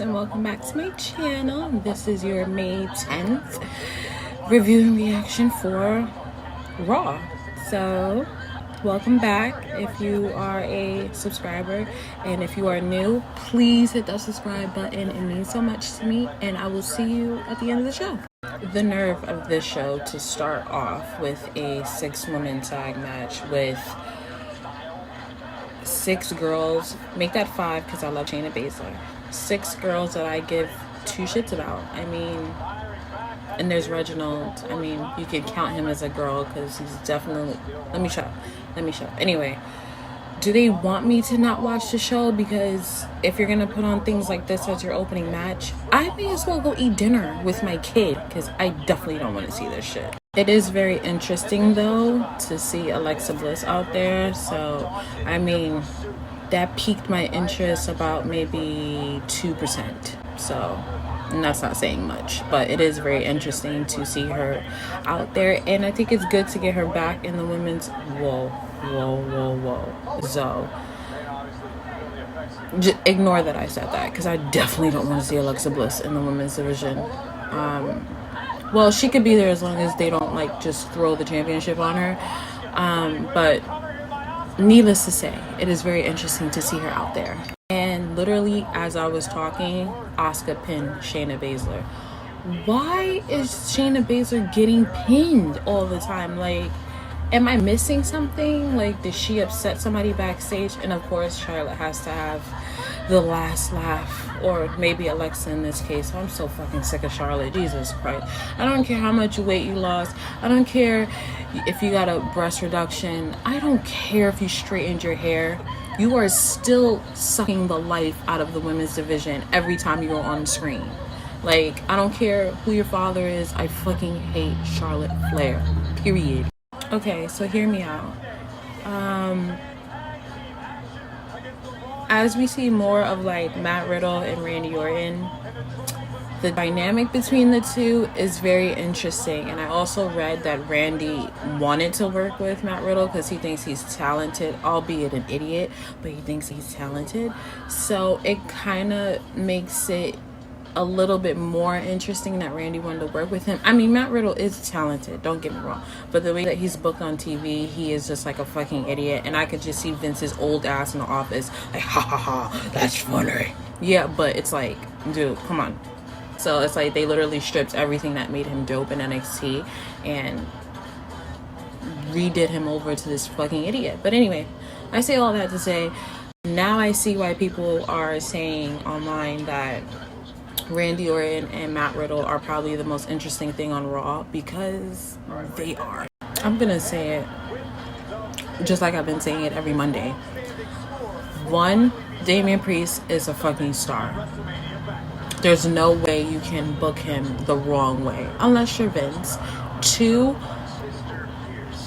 and welcome back to my channel. This is your May 10th review and reaction for Raw. So welcome back if you are a subscriber, and if you are new, please hit that subscribe button. It means so much to me, and I will see you at the end of the show. The nerve of this show to start off with a 6-woman tag match with 6 girls, make that 5 because I love Shayna Baszler. 6 girls that I give 2 shits about. I mean, and there's Reginald. I mean, you can count him as a girl because he's definitely, let me shut up. Anyway, do they want me to not watch the show? Because if you're gonna put on things like this as your opening match, I may as well go eat dinner with my kid because I definitely don't want to see this shit. It is very interesting though to see Alexa Bliss out there. So I mean, that piqued my interest about maybe 2%. So, and that's not saying much, but it is very interesting to see her out there, and I think it's good to get her back in the women's. Whoa, Zoell. Just ignore that I said that, because I definitely don't want to see Alexa Bliss in the women's division. Well, she could be there as long as they don't like just throw the championship on her. But needless to say, it is very interesting to see her out there. And literally, as I was talking, Asuka pinned Shayna Baszler. Why is Shayna Baszler getting pinned all the time? Like, am I missing something? Like, did she upset somebody backstage? And of course, Charlotte has to have the last laugh, or maybe Alexa in this case. I'm so fucking sick of Charlotte. Jesus Christ. I don't care how much weight you lost. I don't care if you got a breast reduction. I don't care if you straightened your hair. You are still sucking the life out of the women's division every time you go on the screen. Like, I don't care who your father is. I fucking hate Charlotte Flair. Period. Okay, so hear me out. As we see more of like Matt Riddle and Randy Orton, the dynamic between the two is very interesting. And I also read that Randy wanted to work with Matt Riddle because he thinks he's talented, albeit an idiot, but he thinks he's talented. So it kind of makes it a little bit more interesting that Randy wanted to work with him. I mean, Matt Riddle is talented, don't get me wrong, but the way that he's booked on TV, he is just like a fucking idiot, and I could just see Vince's old ass in the office like, ha ha ha, that's funny. Yeah, but it's like, dude, come on. So it's like they literally stripped everything that made him dope in NXT and redid him over to this fucking idiot. But anyway, I say all that to say, now I see why people are saying online that Randy Orton and Matt Riddle are probably the most interesting thing on Raw, because they are. I'm gonna say it just like I've been saying it every Monday. 1, Damian Priest is a fucking star. There's no way you can book him the wrong way unless you're Vince. 2,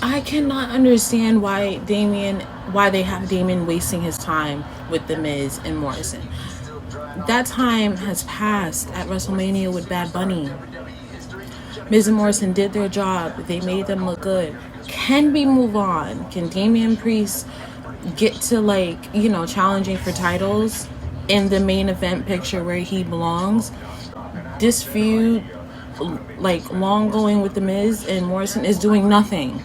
I cannot understand why they have Damian wasting his time with The Miz and Morrison. That time has passed at WrestleMania with Bad Bunny. Miz and Morrison did their job. They made them look good. Can we move on? Can Damian Priest get to, like, you know, challenging for titles in the main event picture where he belongs? This feud, like, long going with The Miz and Morrison, is doing nothing.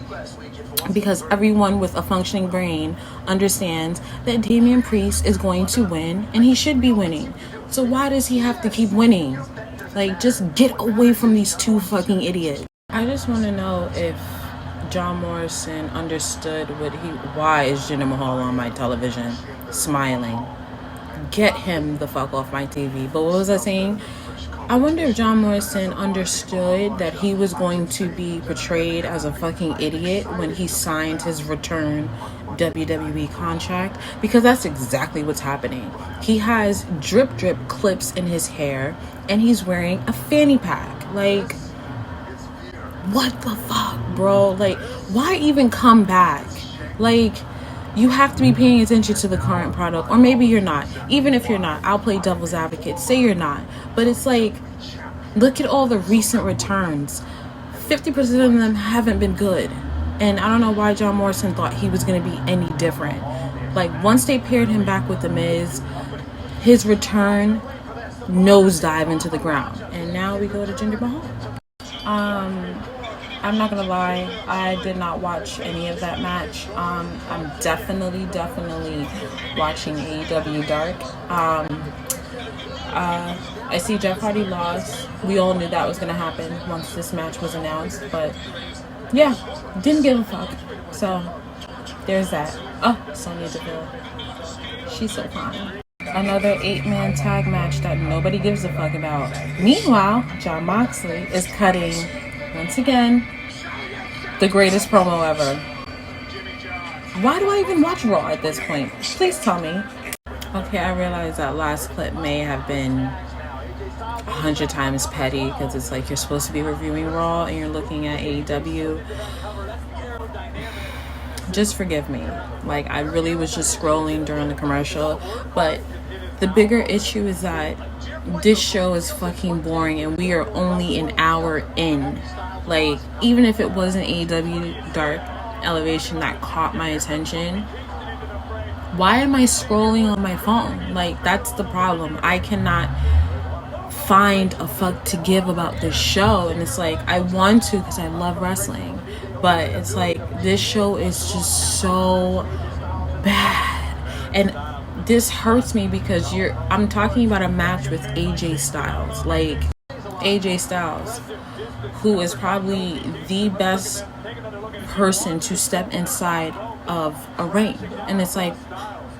Because everyone with a functioning brain understands that Damian Priest is going to win, and he should be winning. So why does he have to keep winning? Like, just get away from these 2 fucking idiots. I just want to know if John Morrison understood why is Jinder Mahal on my television smiling? Get him the fuck off my TV. But what was I saying? I wonder if John Morrison understood that he was going to be portrayed as a fucking idiot when he signed his return WWE contract, because that's exactly what's happening. He has drip clips in his hair, and he's wearing a fanny pack. Like, what the fuck, bro? Like, why even come back? Like, you have to be paying attention to the current product, or maybe you're not. Even if you're not, I'll play devil's advocate. Say you're not. But it's like, look at all the recent returns. 50% of them haven't been good. And I don't know why John Morrison thought he was going to be any different. Like, once they paired him back with The Miz, his return nosedive into the ground. And now we go to Jinder Mahal. I'm not gonna lie, I did not watch any of that match. I'm definitely watching AEW Dark. I see Jeff Hardy lost. We all knew that was gonna happen once this match was announced, but yeah, didn't give a fuck. So there's that. Oh, Sonya Deville, she's so fine. Another 8-man tag match that nobody gives a fuck about. Meanwhile, Jon Moxley is cutting, once again, the greatest promo ever. Why do I even watch Raw at this point? Please tell me. Okay, I realize that last clip may have been 100 times petty because it's like you're supposed to be reviewing Raw and you're looking at AEW. Just forgive me. Like, I really was just scrolling during the commercial, but the bigger issue is that this show is fucking boring and we are only an hour in. Like, even if it wasn't AEW Dark Elevation that caught my attention, why am I scrolling on my phone? Like, that's the problem. I cannot find a fuck to give about this show, and it's like I want to because I love wrestling, but it's like this show is just so bad, and this hurts me because I'm talking about a match with AJ Styles, like AJ Styles, who is probably the best person to step inside of a ring, and it's like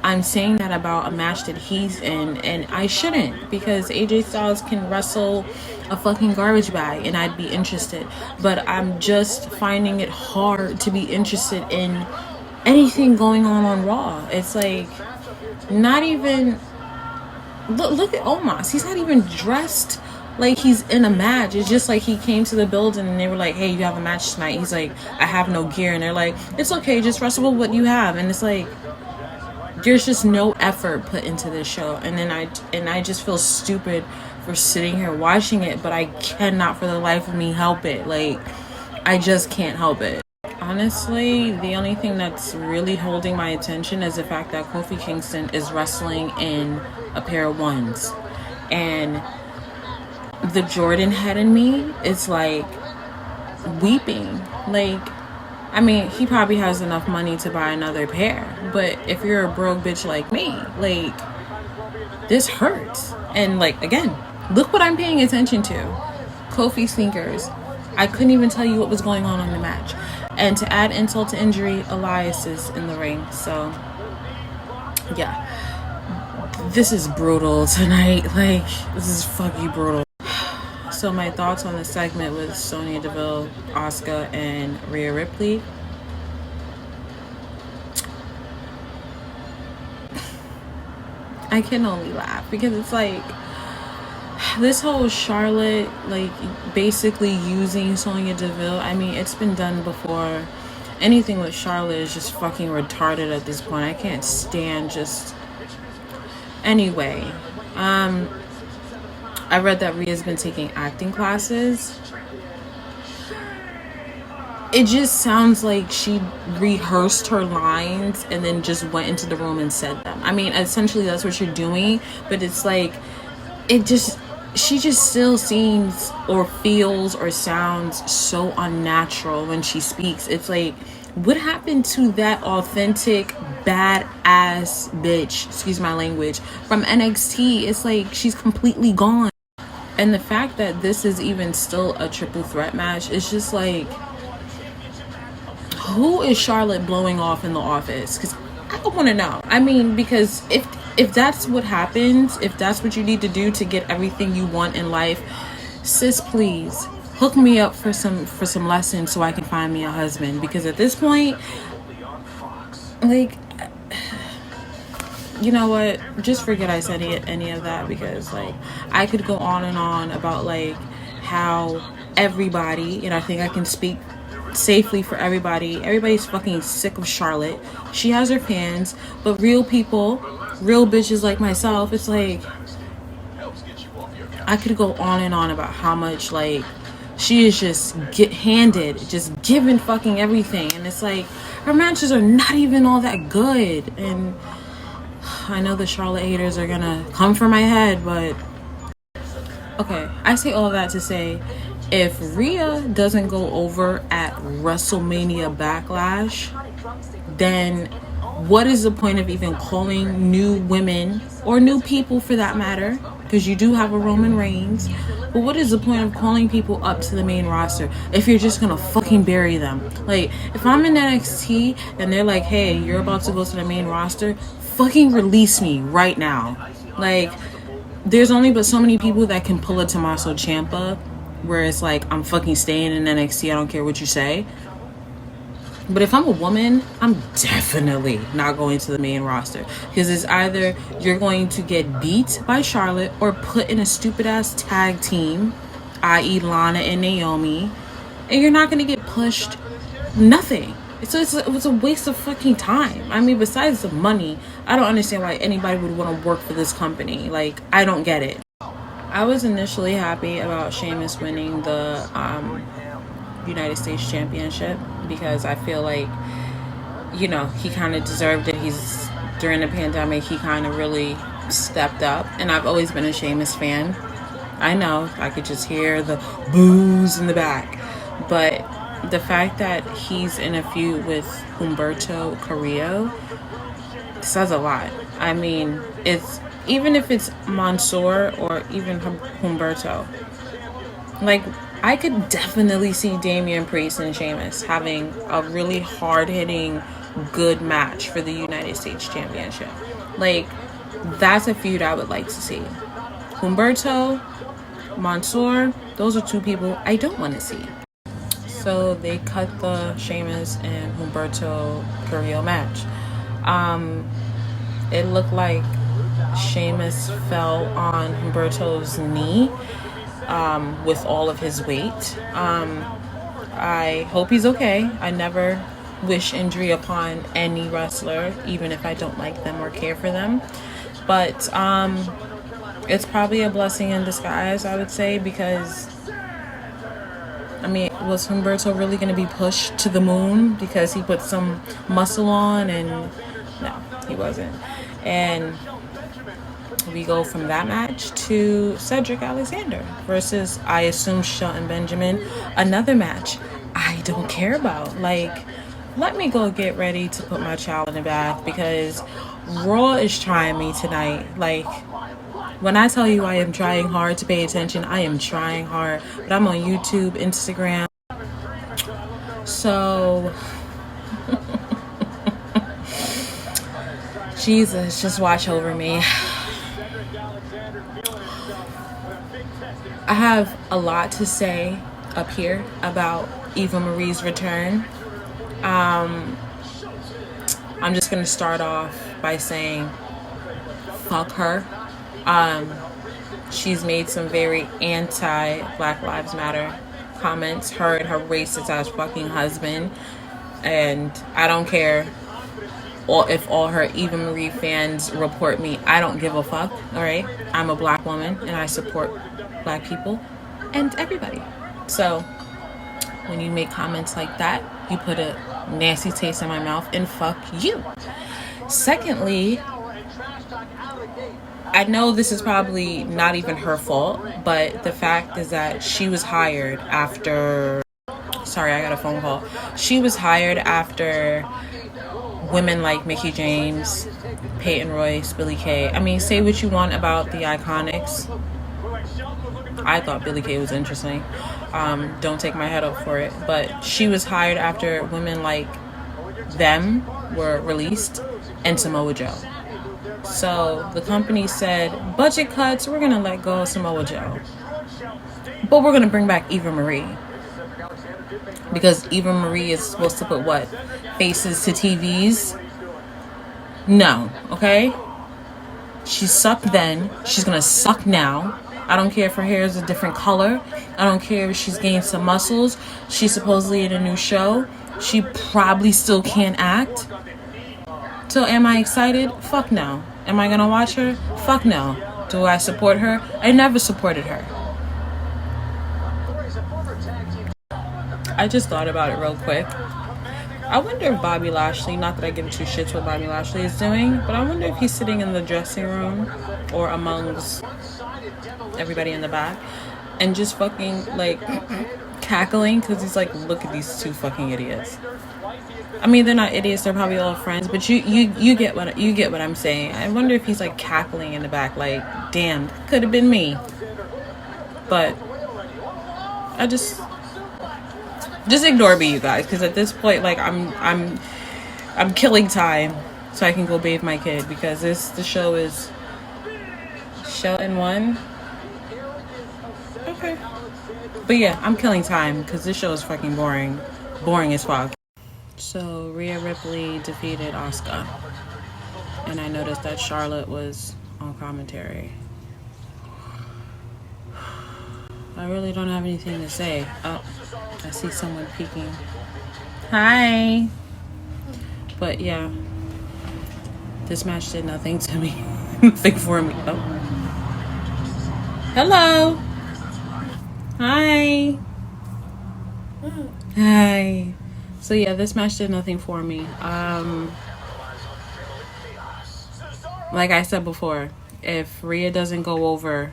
I'm saying that about a match that he's in, and I shouldn't, because AJ Styles can wrestle a fucking garbage bag and I'd be interested, but I'm just finding it hard to be interested in anything going on Raw. It's like not even look at Omos. He's not even dressed like he's in a match. It's just like he came to the building and they were like, hey, you have a match tonight. He's like, I have no gear, and they're like, it's okay, just wrestle with what you have. And it's like there's just no effort put into this show, and then I just feel stupid for sitting here watching it, but I cannot for the life of me help it. Like, I just can't help it. Honestly, the only thing that's really holding my attention is the fact that Kofi Kingston is wrestling in a pair of ones, and the Jordan head in me is like weeping. Like, I mean, he probably has enough money to buy another pair, but if you're a broke bitch like me, like, this hurts. And like, again, look what I'm paying attention to. Kofi sneakers. I couldn't even tell you what was going on in the match. And to add insult to injury, Elias is in the ring. So yeah, this is brutal tonight. Like, this is fucking brutal. So my thoughts on the segment with Sonya Deville, Asuka, and Rhea Ripley. I can only laugh because it's like this whole Charlotte, like, basically using Sonya Deville. I mean, it's been done before. Anything with Charlotte is just fucking retarded at this point. I can't stand just... Anyway, I read that Rhea's been taking acting classes. It just sounds like she rehearsed her lines and then just went into the room and said them. I mean, essentially that's what you're doing, but it's like, she just still seems or feels or sounds so unnatural when she speaks. It's like, what happened to that authentic badass bitch, excuse my language, from NXT? It's like she's completely gone. And the fact that this is even still a triple threat match, it's just like, who is Charlotte blowing off in the office? Because I want to know. I mean, because if that's what happens, if that's what you need to do to get everything you want in life, sis, please hook me up for some lessons so I can find me a husband. Because at this point, like, you know what, just forget I said any of that, because like I could go on and on about like how everybody, and I think I can speak safely for everybody's fucking sick of Charlotte. She has her fans, but real people, real bitches like myself, it's like I could go on and on about how much like she is just just given fucking everything, and it's like her matches are not even all that good. And I know the Charlotte haters are gonna come for my head, but Okay, I say all that to say, if Rhea doesn't go over at WrestleMania Backlash, then what is the point of even calling new women, or new people for that matter, because you do have a Roman Reigns, but what is the point of calling people up to the main roster if you're just gonna fucking bury them? Like, if I'm in NXT and they're like, hey, you're about to go to the main roster, fucking release me right now. Like, there's only but so many people that can pull a Tommaso Ciampa where it's like, I'm fucking staying in NXT, I don't care what you say. But if I'm a woman, I'm definitely not going to the main roster, because it's either you're going to get beat by Charlotte or put in a stupid ass tag team, i.e. Lana and Naomi, and you're not going to get pushed. Nothing. It's a waste of fucking time. I mean, besides the money, I don't understand why anybody would want to work for this company. Like, I don't get it. I was initially happy about Sheamus winning the United States Championship, because I feel like, you know, he kind of deserved it. During the pandemic, he kind of really stepped up, and I've always been a Sheamus fan. I know I could just hear the boos in the back, but the fact that he's in a feud with Humberto Carrillo says a lot. I mean, it's even if it's Mansoor or even Humberto, like, I could definitely see Damian Priest and Sheamus having a really hard-hitting, good match for the United States Championship. Like, that's a feud I would like to see. Humberto, Mansoor, those are two people I don't want to see. So they cut the Sheamus and Humberto Carrillo match. It looked like Sheamus fell on Humberto's knee with all of his weight. I hope he's okay. I never wish injury upon any wrestler, even if I don't like them or care for them. But it's probably a blessing in disguise, I would say, because, I mean, was Humberto really going to be pushed to the moon because he put some muscle on? And no, he wasn't. And we go from that match to Cedric Alexander versus, I assume, Shelton Benjamin. Another match I don't care about. Like, let me go get ready to put my child in the bath, because Raw is trying me tonight. Like, when I tell you I am trying hard to pay attention, I am trying hard. But I'm on YouTube, Instagram. So, Jesus, just watch over me. I have a lot to say up here about Eva Marie's return. I'm just going to start off by saying, fuck her. She's made some very anti-Black Lives Matter comments, her and her racist ass fucking husband, and I don't care if all her Eva Marie fans report me. I don't give a fuck, alright? I'm a black woman and I support black people and everybody. So when you make comments like that, you put a nasty taste in my mouth, and fuck you. Secondly, I know this is probably not even her fault, but the fact is that she was hired after... Sorry, I got a phone call. She was hired after women like Mickie James, Peyton Royce, Billie Kay. I mean, say what you want about the Iconics. I thought Billie Kay was interesting. Don't take my head up for it. But she was hired after women like them were released, and Samoa Joe. So the company said, budget cuts, we're going to let go of Samoa Joe. But we're going to bring back Eva Marie. Because Eva Marie is supposed to put what? Faces to TVs? No, okay? She sucked then. She's going to suck now. I don't care if her hair is a different color. I don't care if she's gained some muscles. She's supposedly in a new show. She probably still can't act. So am I excited? Fuck no. Am I gonna watch her? Fuck no. Do I support her? I never supported her. I just thought about it real quick. I wonder if Bobby Lashley, not that I give two shits what Bobby Lashley is doing, but I wonder if he's sitting in the dressing room or amongst everybody in the back, and just fucking like cackling because he's like, look at these two fucking idiots. I mean, they're not idiots, they're probably all friends, but you get what I'm saying. I wonder if he's like cackling in the back like, damn, could have been me. But I just ignore me, you guys, because at this point, like, I'm killing time so I can go bathe my kid, because the show is Shelton 1. Okay. But yeah, I'm killing time because this show is fucking boring as fuck. So Rhea Ripley defeated Asuka, and I noticed that Charlotte was on commentary. I really don't have anything to say. Oh, I see someone peeking. Hi. But yeah, this match did nothing to me. Nothing for me. Oh. Hello. Hi. Hi. So yeah, this match did nothing for me. Like I said before, if Rhea doesn't go over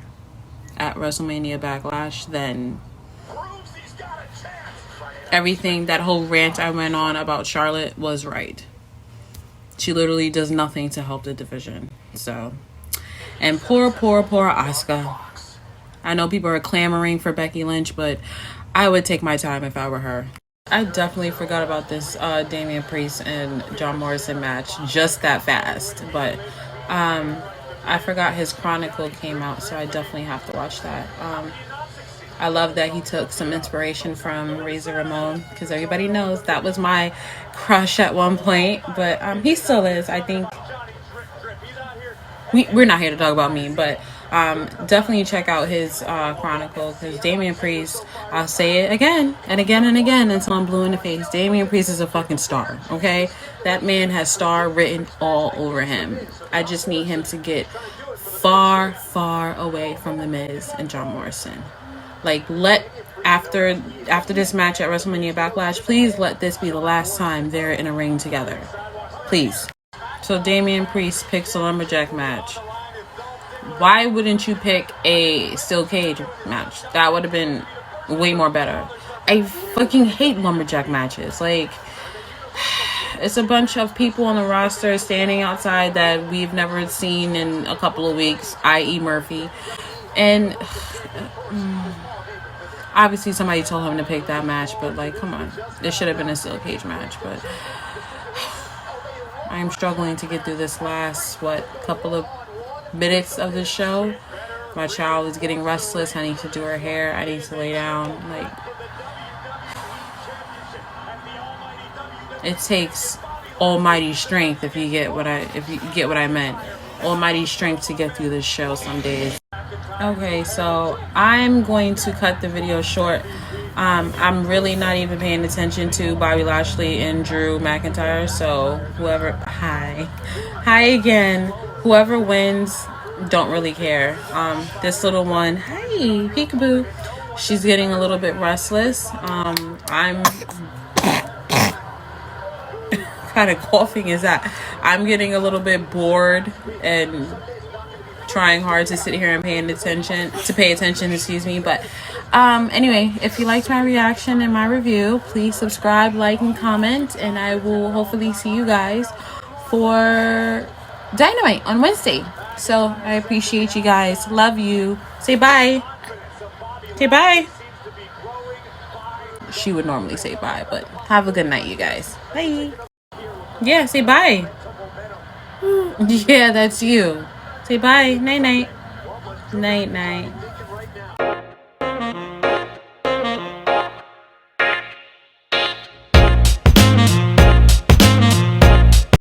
at WrestleMania Backlash, then everything, that whole rant I went on about Charlotte was right. She literally does nothing to help the division. So, and poor Asuka. I know people are clamoring for Becky Lynch, but I would take my time if I were her. I definitely forgot about this Damian Priest and John Morrison match just that fast. But I forgot his Chronicle came out, so I definitely have to watch that. I love that he took some inspiration from Razor Ramon, because everybody knows that was my crush at one point, but he still is. I think we're not here to talk about me, but definitely check out his Chronicle, because Damian Priest, I'll say it again and again and again until I'm blue in the face, Damian Priest is a fucking star, okay? That man has star written all over him. I just need him to get far away from The Miz and John Morrison. Like, after this match at WrestleMania Backlash, please let this be the last time they're in a ring together. Please. So Damian Priest picks a lumberjack match. Why wouldn't you pick a steel cage match? That would have been way more better. I fucking hate lumberjack matches. Like, it's a bunch of people on the roster standing outside that we've never seen in a couple of weeks, i.e. Murphy. And obviously somebody told him to pick that match, but like, come on. It should have been a steel cage match, but I am struggling to get through this last, couple of minutes of the show. My child is getting restless. I need to do her hair. I need to lay down. Like, it takes almighty strength, if you get what I meant. Almighty strength to get through this show some days. Okay, so I'm going to cut the video short. I'm really not even paying attention to Bobby Lashley and Drew McIntyre. So hi again. Whoever wins, don't really care. This little one, hi, peekaboo. She's getting a little bit restless. I'm kind of coughing is that I'm getting a little bit bored and trying hard to sit here and pay attention, excuse me. But anyway, if you liked my reaction and my review, please subscribe, like, and comment, and I will hopefully see you guys for Dynamite on Wednesday. So I appreciate you guys. Love you. Say bye. Say bye. She would normally say bye, but have a good night, you guys. Bye. Yeah, say bye. Yeah, that's you. Say bye. Night night. Night night.